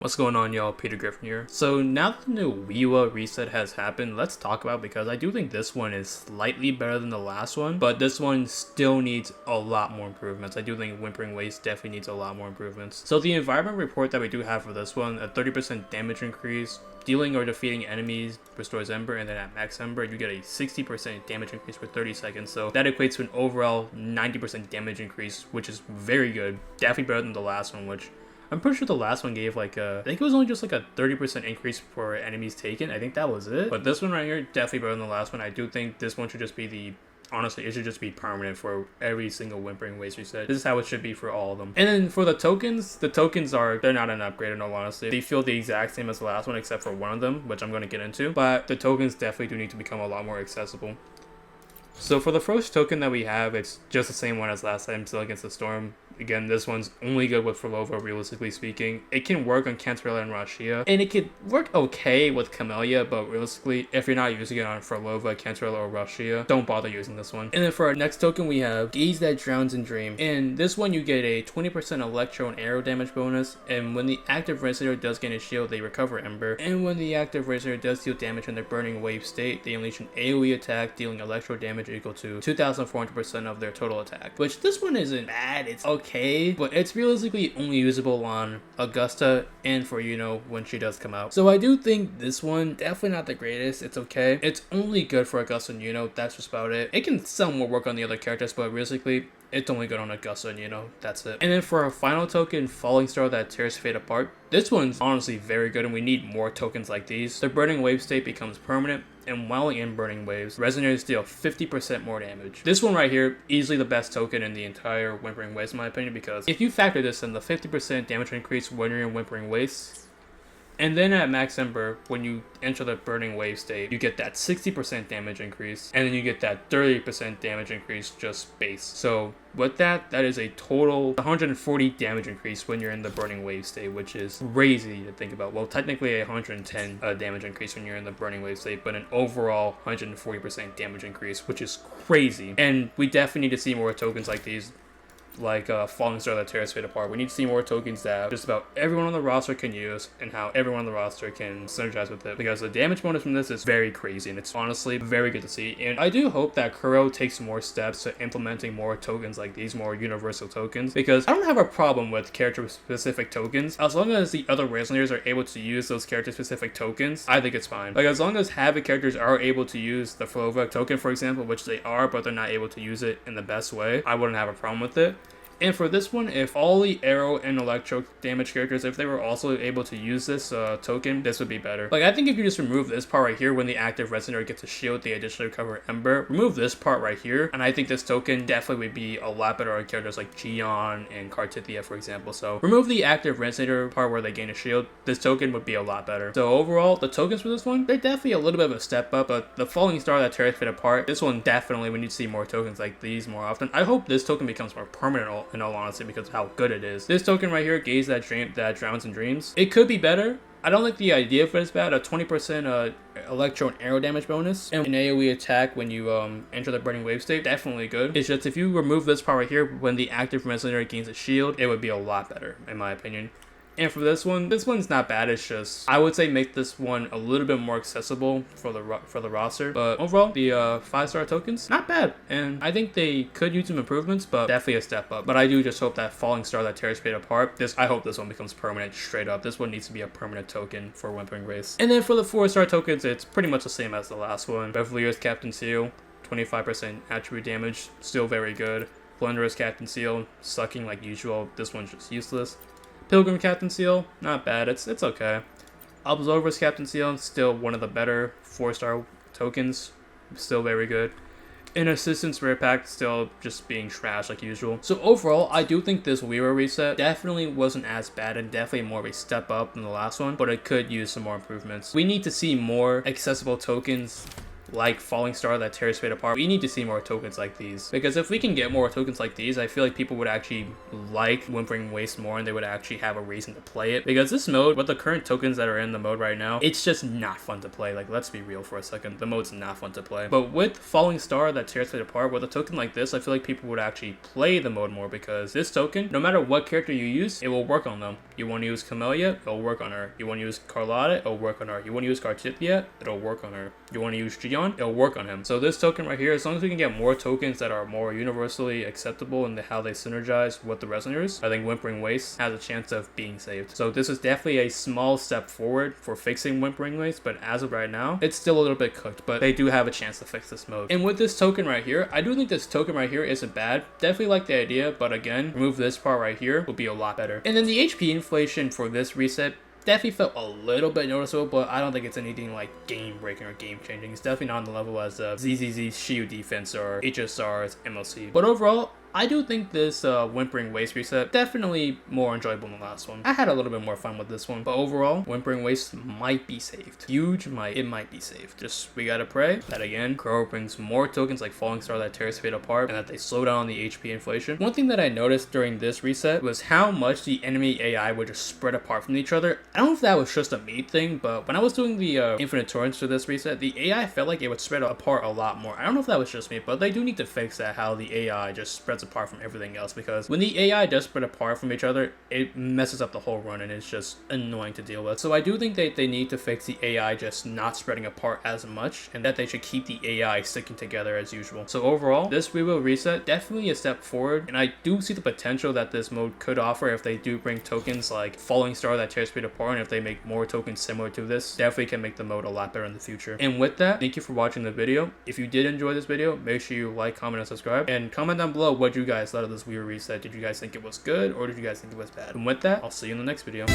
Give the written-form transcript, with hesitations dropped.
What's going on, y'all? Peter Griffin here. So now that the new WiiWa reset has happened, let's talk about, because I do think this one is slightly better than the last one, but this one still needs a lot more improvements. I do think Whimpering Waste definitely needs a lot more improvements. So the environment report that we do have for this one, a 30% damage increase, dealing or defeating enemies restores Ember, and then at max Ember you get a 60% damage increase for 30 seconds. So that equates to an overall 90% damage increase, which is very good. Definitely better than the last one, which I'm pretty sure the last one gave like I think it was only just like a 30% increase for enemies taken. I think that was it. But this one right here, definitely better than the last one. I do think this one should just be honestly, it should just be permanent for every single Whimpering Waste reset. This is how it should be for all of them. And then for the tokens they're not an upgrade in all honesty. They feel the exact same as the last one except for one of them, which I'm going to get into. But the tokens definitely do need to become a lot more accessible. So for the first token that we have, it's just the same one as last time, still against the Storm. Again, this one's only good with Frolova, realistically speaking. It can work on Cantarella and Rashia, and it could work okay with Camellia, but realistically, if you're not using it on Frolova, Cantarella, or Rashia, don't bother using this one. And then for our next token, we have Gaze That Drowns in Dream. In this one, you get a 20% electro and arrow damage bonus, and when the active Resonator does gain a shield, they recover Ember. And when the active Resonator does deal damage in their Burning Wave state, they unleash an AoE attack, dealing electro damage equal to 2,400% of their total attack. Which, this one isn't bad, it's okay, but it's realistically only usable on Augusta and for when she does come out. So I do think this one, definitely not the greatest. It's okay. It's only good for Augusta and that's just about it. It can somewhat work on the other characters, but realistically, it's only good on Augusta and that's it. And then for our final token, Falling Star That Tears Fate Apart. This one's honestly very good, and we need more tokens like these. The Burning Wave state becomes permanent, and while in Burning Waves, Resonators deal 50% more damage. This one right here, easily the best token in the entire Whimpering Waves in my opinion, because if you factor this in, the 50% damage increase when you're in Whimpering Waves, and then at max Ember, when you enter the Burning Wave state, you get that 60% damage increase, and then you get that 30% damage increase just base. So with that is a total 140 damage increase when you're in the Burning Wave state, which is crazy to think about. Well, technically a 110 damage increase when you're in the Burning Wave state, but an overall 140% damage increase, which is crazy. And we definitely need to see more tokens like these, like Falling Star That Tears Fate Apart. We need to see more tokens that just about everyone on the roster can use, and how everyone on the roster can synergize with it, because the damage bonus from this is very crazy, and it's honestly very good to see. And I do hope that Kuro takes more steps to implementing more tokens like these, more universal tokens, because I don't have a problem with character specific tokens as long as the other Resonators are able to use those character specific tokens. I think it's fine. Like, as long as Havoc characters are able to use the Frolova token, for example, which they are, but they're not able to use it in the best way, I wouldn't have a problem with it. And for this one, if all the arrow and electro damage characters, if they were also able to use this token, this would be better. Like, I think if you just remove this part right here, when the active Resonator gets a shield, they additionally recover Ember. Remove this part right here, and I think this token definitely would be a lot better on characters like Gion and Cartithia, for example. So remove the active Resonator part where they gain a shield. This token would be a lot better. So overall, the tokens for this one, they're definitely a little bit of a step up, but the Falling Star That Tears Fate Apart, this one definitely, we need to see more tokens like these more often. I hope this token becomes more permanent in all honesty, because of how good it is. This token right here, Gaze That Drowns in Dreams, it could be better. I don't like the idea for this bad. A 20% electro and arrow damage bonus, and an AoE attack when you enter the Burning Wave state, definitely good. It's just if you remove this part right here, when the active Resonator gains a shield, it would be a lot better in my opinion. And for this one's not bad. It's just, I would say make this one a little bit more accessible for the roster. But overall, the 5-star tokens, not bad. And I think they could use some improvements, but definitely a step up. But I do just hope that Falling Star That Tears Fate Apart, I hope this one becomes permanent straight up. This one needs to be a permanent token for Whimpering Race. And then for the 4-star tokens, it's pretty much the same as the last one. Bevelier's Captain Seal, 25% attribute damage, still very good. Blunderer's Captain Seal, sucking like usual. This one's just useless. Pilgrim Captain Seal, not bad, it's okay. Absolver's Captain Seal, still one of the better 4-star tokens, still very good. And Assistance Rare Pack, still just being trash like usual. So overall, I do think this WiiWa reset definitely wasn't as bad, and definitely more of a step up than the last one, but it could use some more improvements. We need to see more accessible tokens like Falling Star that tears fate apart, we need to see more tokens like these, because if we can get more tokens like these, I feel like people would actually like Whimpering Waste more and they would actually have a reason to play it, because this mode, with the current tokens that are in the mode right now, it's just not fun to play. Like, let's be real for a second, the mode's not fun to play. But with Falling Star that tears fate apart, with a token like this, I feel like people would actually play the mode more, because this token, no matter what character you use, it will work on them. You want to use Camellia, it'll work on her. You want to use Carlotta, it'll work on her. You want to use Cartithia, it'll work on her. You want to use Gion, it'll work on him. So this token right here, as long as we can get more tokens that are more universally acceptable in how they synergize with the resonators, I think Whimpering Waste has a chance of being saved. So this is definitely a small step forward for fixing Whimpering Waste, but as of right now, it's still a little bit cooked, but they do have a chance to fix this mode. And with this token right here, I do think this token right here isn't bad. Definitely like the idea, but again, remove this part right here would be a lot better. And then the HP inflation for this reset definitely felt a little bit noticeable, but I don't think it's anything like game breaking or game changing. It's definitely not on the level as ZZZ's Shield defense or HSR's MLC. But overall, I do think this Whimpering Waste reset definitely more enjoyable than the last one. I had a little bit more fun with this one, but overall, Whimpering Waste might be saved. It might be saved. Just, we gotta pray that again, Crow brings more tokens like Falling Star that tears fate apart, and that they slow down the HP inflation. One thing that I noticed during this reset was how much the enemy AI would just spread apart from each other. I don't know if that was just a me thing, but when I was doing the Infinite Torrents for this reset, the AI felt like it would spread apart a lot more. I don't know if that was just me, but they do need to fix that, how the AI just spreads apart from everything else, because when the AI does spread apart from each other, it messes up the whole run and it's just annoying to deal with. So I do think that they need to fix the AI just not spreading apart as much, and that they should keep the AI sticking together as usual. So overall, this rebuild reset definitely a step forward, and I do see the potential that this mode could offer if they do bring tokens like Falling Star that tears fate apart, and if they make more tokens similar to this, definitely can make the mode a lot better in the future. And with that, thank you for watching the video. If you did enjoy this video, make sure you like, comment, and subscribe, and comment down below what you guys thought of this weird reset. Did you guys think it was good, or did you guys think it was bad? And with that, I'll see you in the next video.